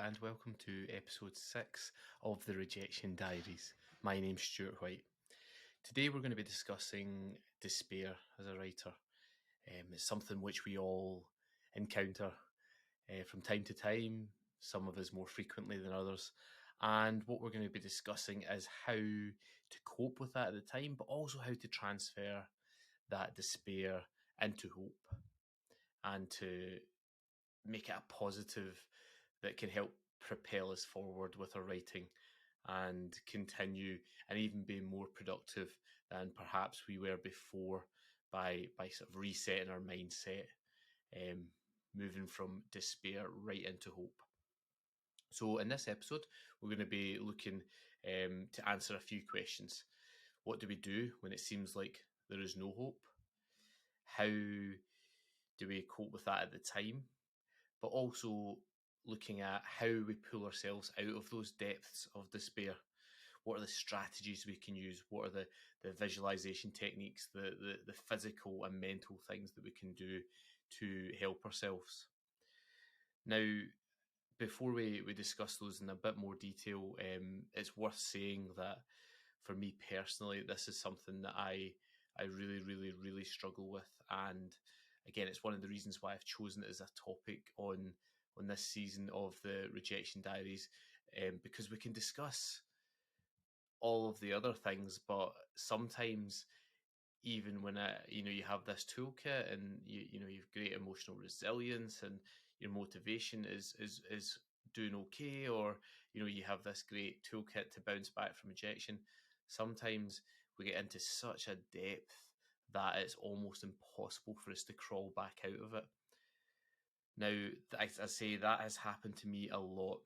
and welcome to episode 6 of the Rejection Diaries. My name's Stuart White. Today we're going to be discussing despair as a writer. It's something which we all encounter from time to time, some of us more frequently than others. And what we're going to be discussing is how to cope with that at the time, but also how to transfer that despair into hope and to make it a positive that can help propel us forward with our writing and continue and even be more productive than perhaps we were before by sort of resetting our mindset, moving from despair right into hope. So in this episode, we're going to be looking to answer a few questions. What do we do when it seems like there is no hope? How do we cope with that at the time? But also looking at how we pull ourselves out of those depths of despair. What are the strategies we can use? What are the visualization techniques, the physical and mental things that we can do to help ourselves? Now, before we discuss those in a bit more detail, it's worth saying that for me personally, this is something that I really, really, really struggle with. And again, it's one of the reasons why I've chosen it as a topic on this season of the Rejection Diaries, because we can discuss all of the other things, but sometimes even when you have this toolkit and you've great emotional resilience and your motivation is doing okay, or you have this great toolkit to bounce back from rejection, sometimes we get into such a depth that it's almost impossible for us to crawl back out of it. Now, I say that has happened to me a lot.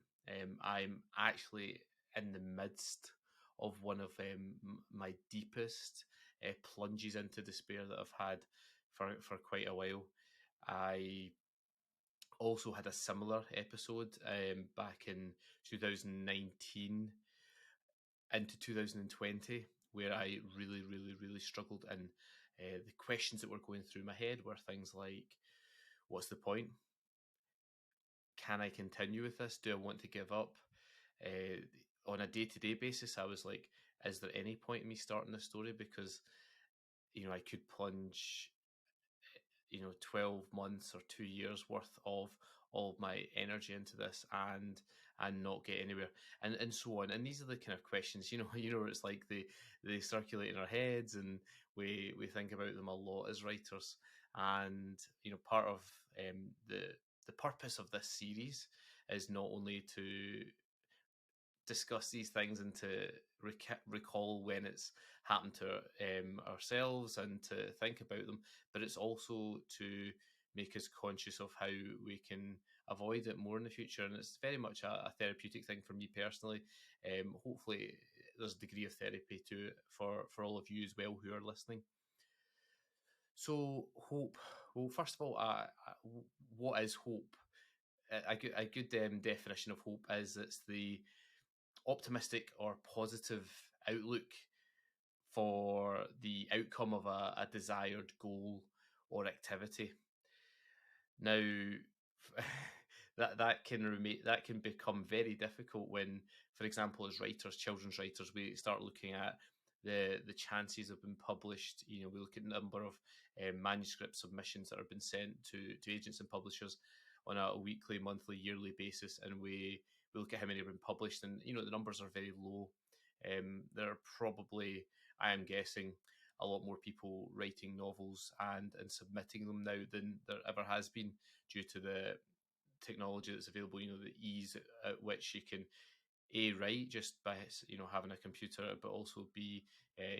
I'm actually in the midst of one of my deepest plunges into despair that I've had for quite a while. I also had a similar episode back in 2019 into 2020 where I really, really, really struggled, and the questions that were going through my head were things like, what's the point? Can I continue with this? Do I want to give up? On a day-to-day basis, I was like, is there any point in me starting this story? Because, I could plunge, 12 months or 2 years worth of all of my energy into this and not get anywhere, and so on. And these are the kind of questions, it's like they circulate in our heads, and we think about them a lot as writers. And part of the purpose of this series is not only to discuss these things and to recall when it's happened to ourselves and to think about them, but it's also to make us conscious of how we can avoid it more in the future. And it's very much a therapeutic thing for me personally. Hopefully there's a degree of therapy to it for all of you as well who are listening. So hope. Well, first of all, what is hope? A good definition of hope is it's the optimistic or positive outlook for the outcome of a desired goal or activity. Now, that can become very difficult when, for example, as writers, children's writers, we start looking at the chances of being published. We look at the number of manuscript submissions that have been sent to agents and publishers on a weekly, monthly, yearly basis, and we look at how many have been published, and the numbers are very low. There are probably, I am guessing, a lot more people writing novels and submitting them now than there ever has been, due to the technology that's available. The ease at which you can write just by having a computer, but also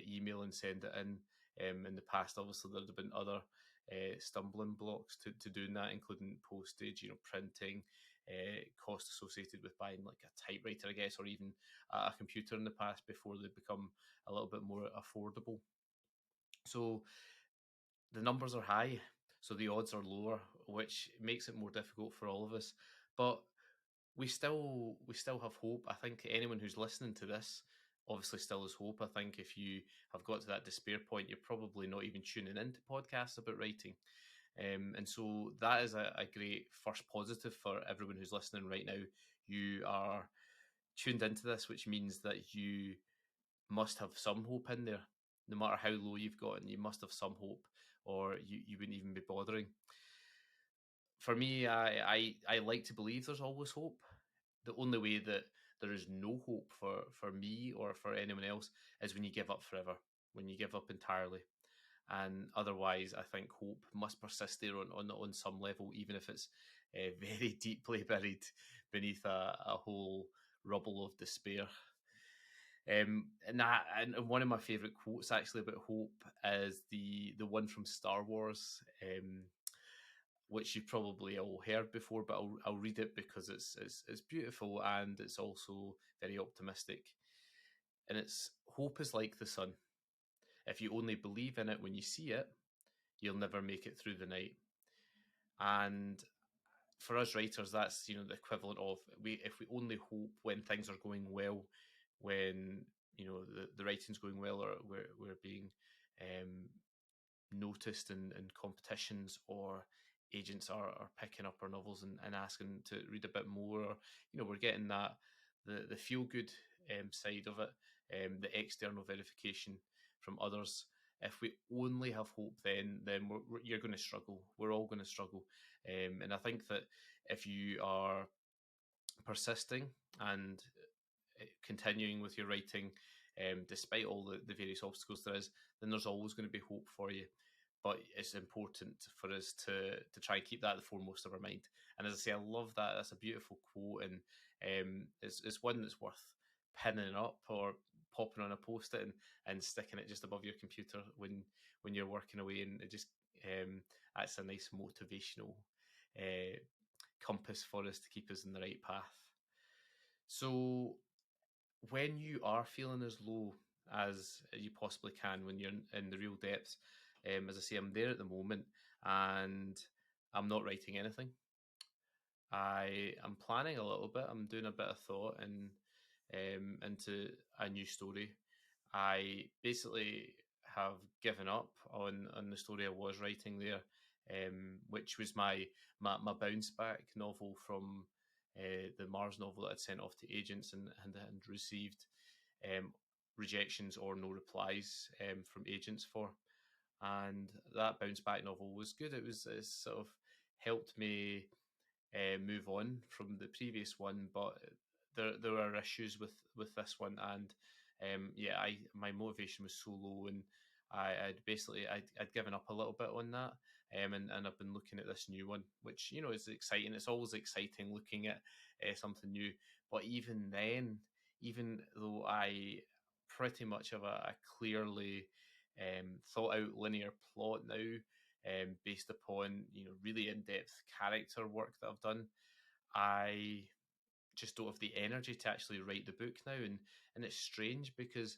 email and send it in. In the past, obviously, there have been other stumbling blocks to doing that, including postage, printing, cost associated with buying like a typewriter, I guess, or even a computer in the past before they become a little bit more affordable. So the numbers are high, so the odds are lower, which makes it more difficult for all of us. But we still have hope. I think anyone who's listening to this obviously still has hope. I think if you have got to that despair point, you're probably not even tuning into podcasts about writing. And so that is a great first positive for everyone who's listening right now. You are tuned into this, which means that you must have some hope in there. No matter how low you've gotten, you must have some hope, or you wouldn't even be bothering. For me, I like to believe there's always hope. The only way that there is no hope for me or for anyone else is when you give up forever, when you give up entirely. And otherwise, I think hope must persist there on some level, even if it's very deeply buried beneath a whole rubble of despair. And one of my favourite quotes actually about hope is the one from Star Wars, which you've probably all heard before, but I'll read it because it's beautiful and it's also very optimistic. And it's, hope is like the sun. If you only believe in it when you see it, you'll never make it through the night. And for us writers, that's the equivalent of, if we only hope when things are going well, when the writing's going well, or we're being um, noticed in competitions, or agents are picking up our novels and asking to read a bit more, or we're getting that the feel good side of it, the external verification from others. If we only have hope, then you're going to struggle. We're all going to struggle, and I think that if you are persisting and continuing with your writing, despite all the various obstacles there is, then there's always going to be hope for you. But it's important for us to try and keep that at the foremost of our mind. And as I say, I love that. That's a beautiful quote, and it's one that's worth pinning up or popping on a post-it and sticking it just above your computer when you're working away, and it just that's a nice motivational uh, compass for us to keep us in the right path. So when you are feeling as low as you possibly can, when you're in the real depths, as I say, I'm there at the moment, and I'm not writing anything. I am planning a little bit. I'm doing a bit of thought into a new story. I basically have given up on the story I was writing there, which was my bounce back novel from the Mars novel that I'd sent off to agents and received um, rejections or no replies from agents for. And that bounce back novel was good. It sort of helped me move on from the previous one, but there are issues with this one, and yeah, my motivation was so low, and I'd given up a little bit on that, and I've been looking at this new one, which is exciting. It's always exciting looking at something new, but even then, even though I pretty much have a clearly thought out linear plot now, based upon really in depth character work that I've done, I just don't have the energy to actually write the book now, and it's strange because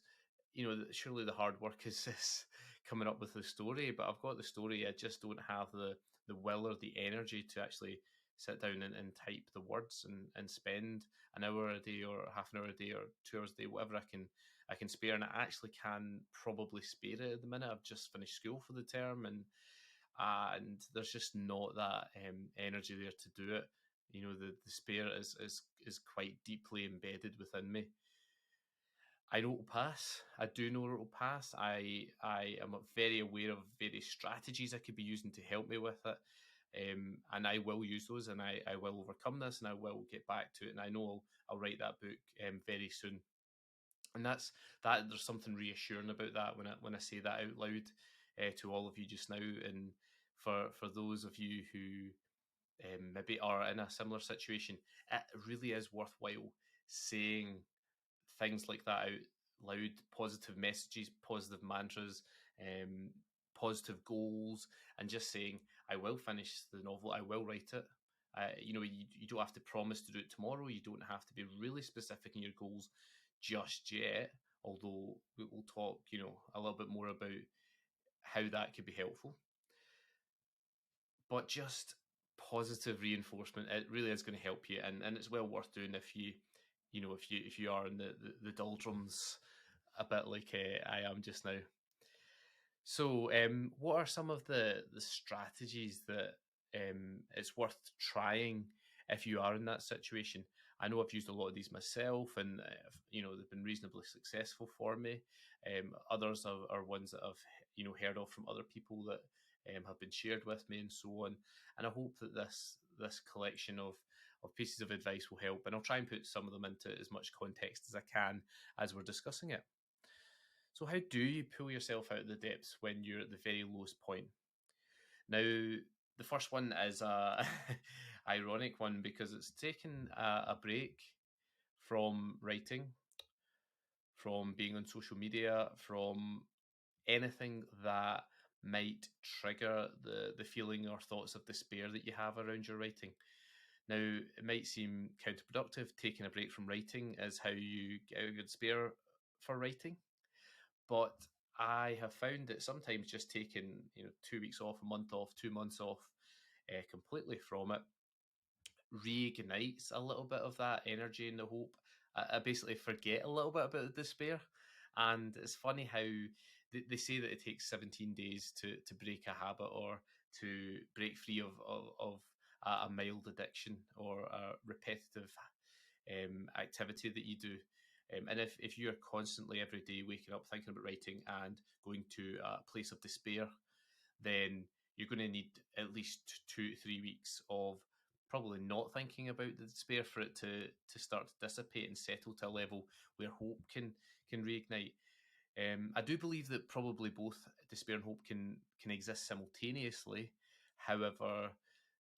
surely the hard work is coming up with the story, but I've got the story. I just don't have the will or the energy to actually sit down and type the words and spend an hour a day or half an hour a day or 2 hours a day, whatever I can spare. And I actually can probably spare it at the minute. I've just finished school for the term, and there's just not that energy there to do it. The spare is quite deeply embedded within me. I know it'll pass. I do know it'll pass. I am very aware of various strategies I could be using to help me with it. And I will use those, and I will overcome this, and I will get back to it. And I know I'll write that book very soon. And that there's something reassuring about that when I say that out loud to all of you just now, and for those of you who maybe are in a similar situation, it really is worthwhile saying things like that out loud, positive messages, positive mantras, um, positive goals, and just saying, I will finish the novel, I will write it. You don't have to promise to do it tomorrow. You don't have to be really specific in your goals just yet, although we'll talk, a little bit more about how that could be helpful. But just positive reinforcement, it really is going to help you, and it's well worth doing if you are in the doldrums a bit like I am just now. So, what are some of the strategies that it's worth trying if you are in that situation? I know I've used a lot of these myself, and they've been reasonably successful for me. Others are ones that I've heard of from other people that have been shared with me, and so on. And I hope that this collection of pieces of advice will help, and I'll try and put some of them into as much context as I can as we're discussing it. So, how do you pull yourself out of the depths when you're at the very lowest point? Now, the first one is a ironic one because it's taken a break from writing, from being on social media, from anything that might trigger the feeling or thoughts of despair that you have around your writing. Now, it might seem counterproductive. Taking a break from writing is how you get out of despair for writing. But I have found that sometimes just taking 2 weeks off, a month off, 2 months off completely from it reignites a little bit of that energy and the hope. I basically forget a little bit about the despair, and it's funny how they say that it takes 17 days to break a habit or to break free of a mild addiction or a repetitive activity that you do. And if you are constantly every day waking up thinking about writing and going to a place of despair, then you're going to need at least 2 3 weeks of probably not thinking about the despair for it to start to dissipate and settle to a level where hope can reignite. I do believe that probably both despair and hope can exist simultaneously. However,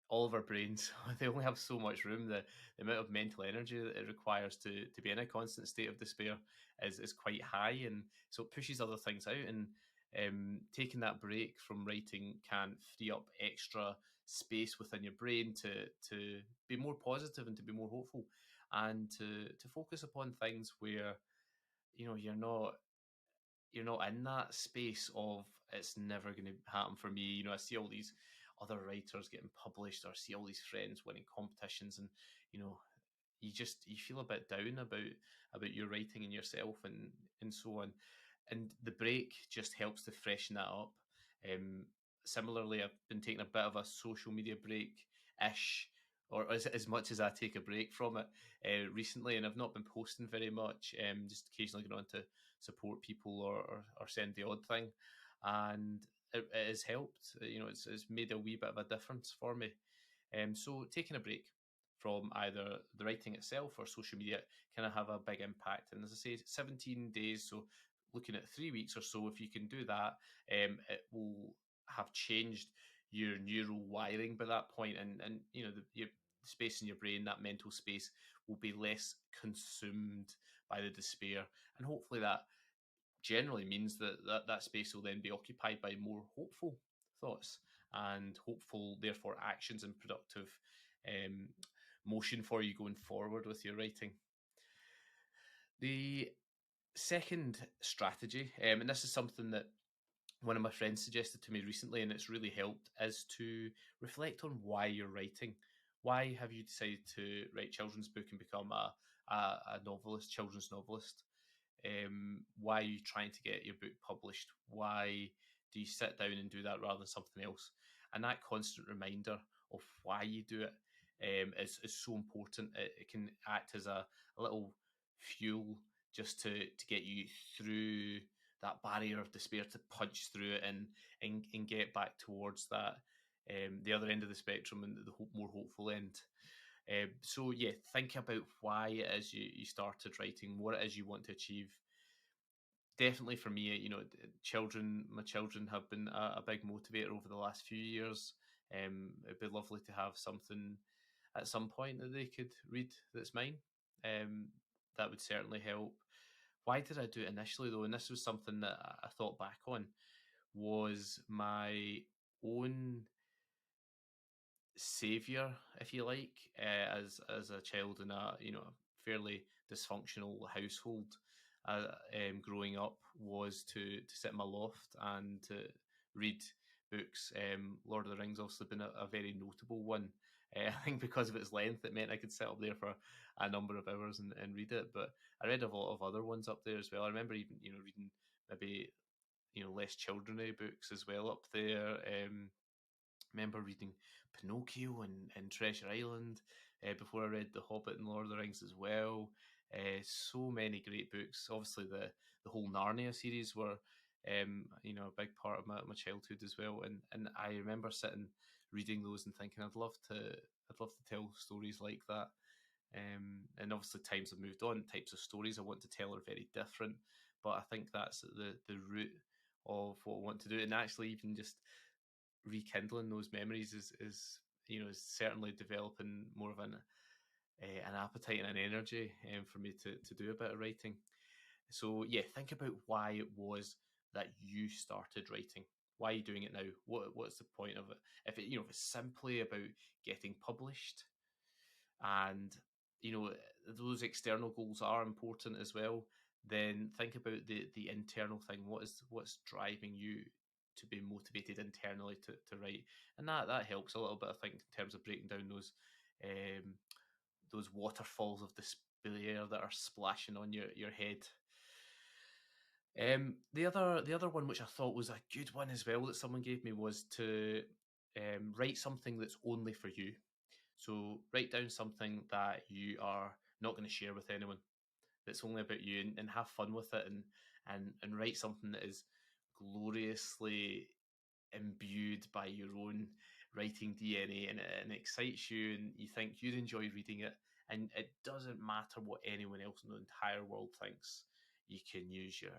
all of our brains they only have so much room. The amount of mental energy that it requires to be in a constant state of despair is quite high, and so it pushes other things out. And taking that break from writing can free up extra space within your brain to be more positive and to be more hopeful, and to focus upon things where you're not in that space of it's never going to happen for me. I see all these other writers getting published, or see all these friends winning competitions, and you know, you feel a bit down about your writing and yourself, and so on. And the break just helps to freshen that up. Um, Similarly, I've been taking a bit of a social media break ish, or as much as I take a break from it recently, and I've not been posting very much. Just occasionally going on to support people or send the odd thing, and it has helped. It's made a wee bit of a difference for me. So taking a break from either the writing itself or social media kind of have a big impact. And as I say, 17 days, so looking at 3 weeks or so, if you can do that, it will have changed your neural wiring by that point, and your space in your brain, that mental space, will be less consumed by the despair, and hopefully that generally means that space will then be occupied by more hopeful thoughts and hopeful, therefore, actions and productive um, motion for you going forward with your writing. The second strategy, and this is something that one of my friends suggested to me recently, and it's really helped, is to reflect on why you're writing. Why have you decided to write children's book and become a novelist, children's novelist? Why are you trying to get your book published? Why do you sit down and do that rather than something else? And that constant reminder of why you do it is so important. It can act as a little fuel just to get you through that barrier of despair, to punch through it and get back towards that the other end of the spectrum and the more hopeful end. So yeah, think about why it is you started writing, what it is you want to achieve. Definitely for me, my children have been a big motivator over the last few years. It'd be lovely to have something at some point that they could read that's mine. That would certainly help. Why did I do it initially though? And this was something that I thought back on, was my own savior, if you like, as a child in a fairly dysfunctional household. Growing up, was to sit in my loft and to read books. Lord of the Rings obviously been a very notable one. I think because of its length, it meant I could sit up there for a number of hours and read it. But I read a lot of other ones up there as well. I remember even reading maybe less childrenly books as well up there. Remember reading Pinocchio and Treasure Island before I read The Hobbit and Lord of the Rings as well. So many great books. Obviously, the whole Narnia series were a big part of my childhood as well. And I remember sitting reading those and thinking I'd love to tell stories like that. And obviously, times have moved on. Types of stories I want to tell are very different, but I think that's the root of what I want to do. And actually, even just rekindling those memories is certainly developing more of an appetite and an energy for me to do a bit of writing. So yeah, think about why it was that you started writing. Why are you doing it now? What's the point of it? If it's simply about getting published, and those external goals are important as well, then think about the internal thing. What's driving you to be motivated internally to write? And that helps a little bit, I think, in terms of breaking down those waterfalls of despair that are splashing on your head. The other one, which I thought was a good one as well, that someone gave me, was to write something that's only for you. So write down something that you are not going to share with anyone, that's only about you, and have fun with it, and write something that is gloriously imbued by your own writing DNA, and it excites you, and you think you'd enjoy reading it, and it doesn't matter what anyone else in the entire world thinks. You can use your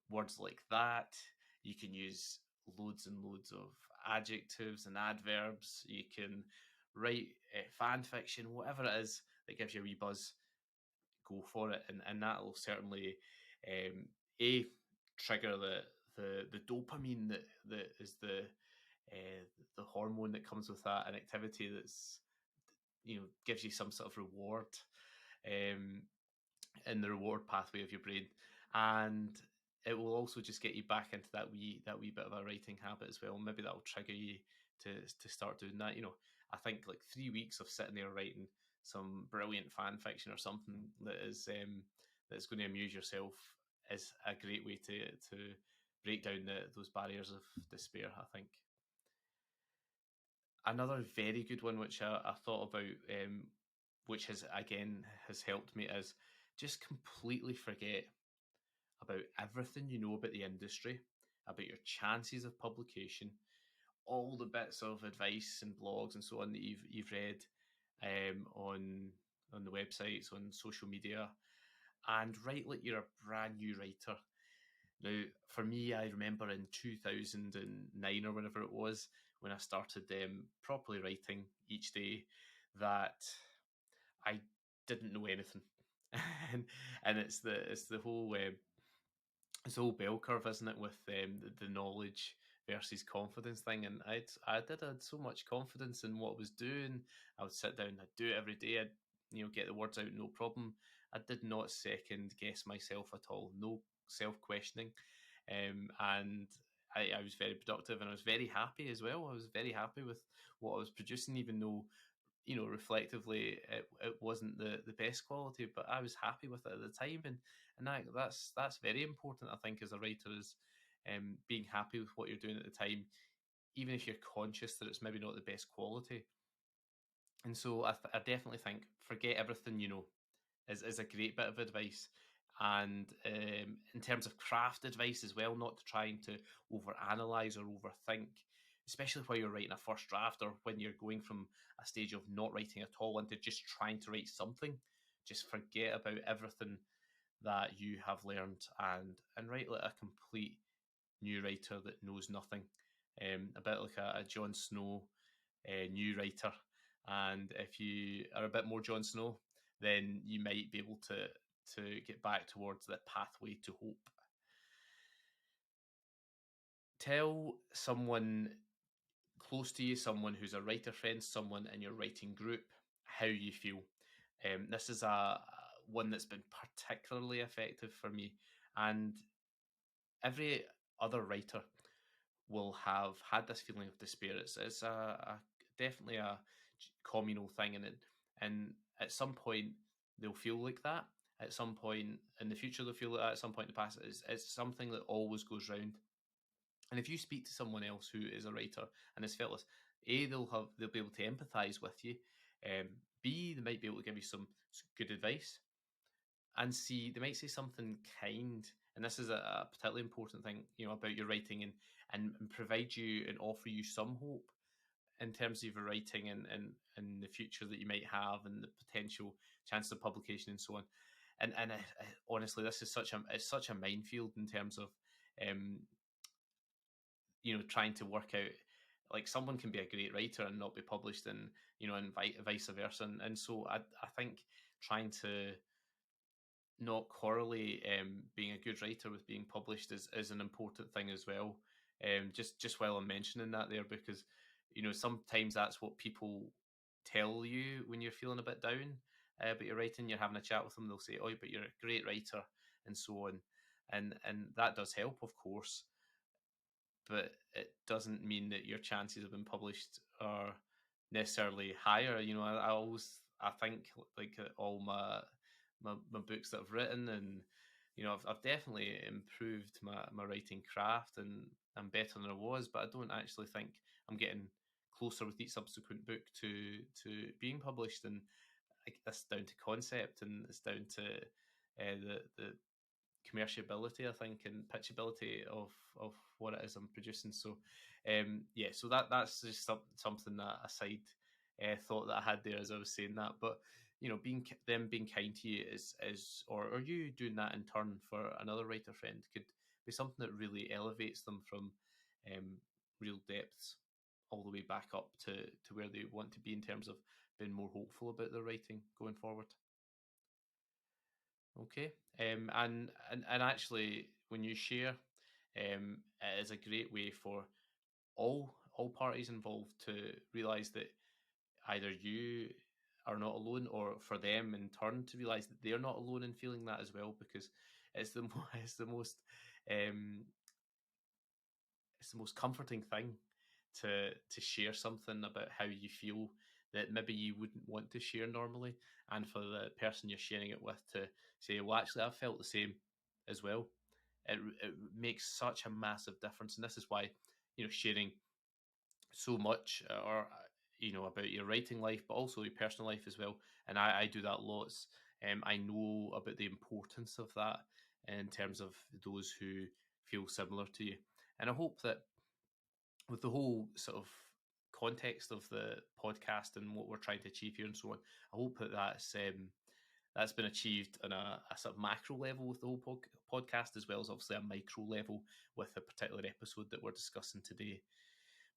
words like that. You can use loads and loads of adjectives and adverbs. You can write fan fiction, whatever it is that gives you a wee buzz. Go for it, and that will certainly a trigger the dopamine that is the hormone that comes with that, an activity that's gives you some sort of reward um, in the reward pathway of your brain, and it will also just get you back into that wee bit of a writing habit as well. Maybe that will trigger you to start doing that. I think like 3 weeks of sitting there writing some brilliant fan fiction or something that's going to amuse yourself is a great way to break down those barriers of despair, I think. Another very good one, which I thought about, which has helped me, is just completely forget about everything you know about the industry, about your chances of publication, all the bits of advice and blogs and so on that you've read on the websites, on social media, and write like you're a brand new writer. Now, for me, I remember in 2009 or whenever it was, when I started properly writing each day, that I didn't know anything, and it's the whole bell curve, isn't it, with the knowledge versus confidence thing. And I had so much confidence in what I was doing. I would sit down, I'd do it every day. I'd get the words out, no problem. I did not second guess myself at all. No self questioning, and I was very productive, and I was very happy as well. I was very happy with what I was producing, even though reflectively, it wasn't the best quality, but I was happy with it at the time, and that's very important, I think, as a writer, is being happy with what you're doing at the time, even if you're conscious that it's maybe not the best quality. And so I definitely think forget everything you know is a great bit of advice. And in terms of craft advice as well, not to trying to over-analyse or overthink, especially while you're writing a first draft, or when you're going from a stage of not writing at all into just trying to write something. Just forget about everything that you have learned, and write like a complete new writer that knows nothing. A bit like a Jon Snow new writer. And if you are a bit more Jon Snow, then you might be able to get back towards the pathway to hope. Tell someone close to you, someone who's a writer friend, someone in your writing group, how you feel. This is a one that's been particularly effective for me, and every other writer will have had this feeling of despair. It's definitely a communal thing, and at some point they'll feel like that, at some point in the future, they'll feel it at some point in the past. It's something that always goes round. And if you speak to someone else who is a writer and has felt this, A, they'll be able to empathise with you. B, they might be able to give you some good advice. And C, they might say something kind. And this is a particularly important thing, about your writing, and provide you and offer you some hope in terms of your writing and the future that you might have and the potential chance of publication and so on. And honestly, this is such a minefield in terms of um, trying to work out, like, someone can be a great writer and not be published, and vice versa. And so I think trying to not correlate being a good writer with being published is an important thing as well. Just while I'm mentioning that there, because sometimes that's what people tell you when you're feeling a bit down about your writing. You're having a chat with them, they'll say, "Oh, but you're a great writer," and so on, and that does help, of course, but it doesn't mean that your chances of being published are necessarily higher. I think, like, all my books that I've written, and I've definitely improved my writing craft, and I'm better than I was, but I don't actually think I'm getting closer with each subsequent book to being published. And that's down to concept, and it's down to the commerciability, I think, and pitchability of what it is I'm producing. So, so that's just something, that aside thought that I had there as I was saying that. But being kind to you or you doing that in turn for another writer friend could be something that really elevates them from real depths all the way back up to where they want to be in terms of being more hopeful about their writing going forward. Okay. And actually, when you share, it is a great way for all parties involved to realize that either you are not alone, or for them in turn to realize that they're not alone in feeling that as well, because it's the it's the most um, it's the most comforting thing to share something about how you feel that maybe you wouldn't want to share normally, and for the person you're sharing it with to say, "Well, actually, I've felt the same as well." It makes such a massive difference, and this is why sharing so much, or about your writing life, but also your personal life as well. And I do that lots. I know about the importance of that in terms of those who feel similar to you. And I hope that with the whole sort of context of the podcast and what we're trying to achieve here and so on, I hope that that's been achieved on a sort of macro level with the whole podcast, as well as obviously a micro level with the particular episode that we're discussing today.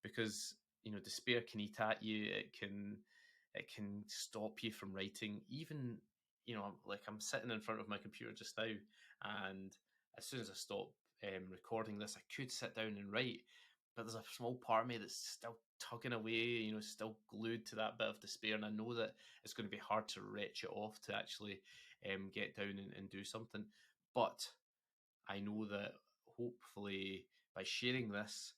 Because despair can eat at you. It can stop you from writing. Even like, I'm sitting in front of my computer just now, and as soon as I stop recording this, I could sit down and write, but there's a small part of me that's still tugging away, still glued to that bit of despair. And I know that it's going to be hard to retch it off to actually get down and do something. But I know that hopefully by sharing this,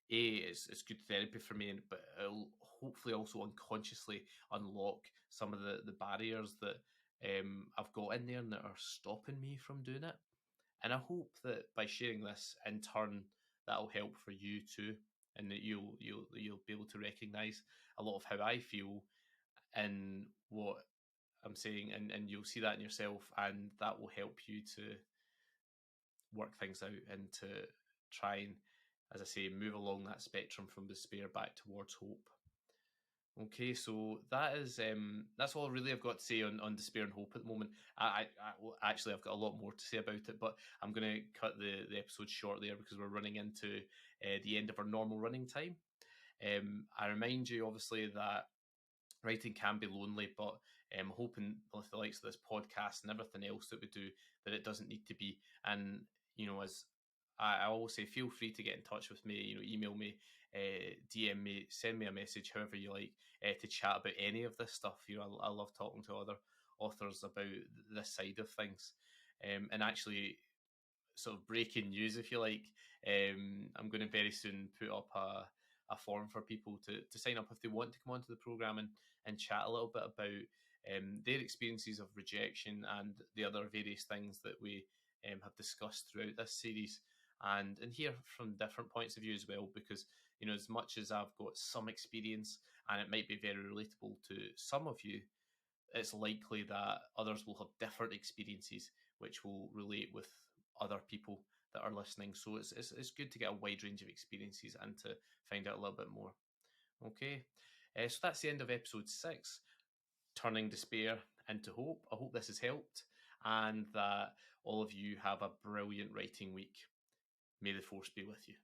it's good therapy for me, but it'll hopefully also unconsciously unlock some of the barriers that I've got in there and that are stopping me from doing it. And I hope that by sharing this, in turn, that'll help for you too, and that you'll be able to recognise a lot of how I feel in what I'm saying, and you'll see that in yourself, and that will help you to work things out and to try and, as I say, move along that spectrum from despair back towards hope. Okay, so that's all really I've got to say on despair and hope at the moment. Well, actually, I've got a lot more to say about it, but I'm going to cut the episode short there because we're running into the end of our normal running time. I remind you, obviously, that writing can be lonely, but I'm hoping with the likes of this podcast and everything else that we do, that it doesn't need to be. And as I always say, feel free to get in touch with me. Email me, DM me, send me a message, however you like, to chat about any of this stuff. I love talking to other authors about this side of things. And actually, sort of breaking news, if you like, I'm going to very soon put up a form for people to sign up if they want to come onto the programme and chat a little bit about their experiences of rejection and the other various things that we have discussed throughout this series, and hear from different points of view as well, because as much as I've got some experience and it might be very relatable to some of you, it's likely that others will have different experiences which will relate with other people that are listening. So it's good to get a wide range of experiences and to find out a little bit more. Okay, so that's the end of episode 6, turning despair into hope. I hope this has helped and that all of you have a brilliant writing week. May the force be with you.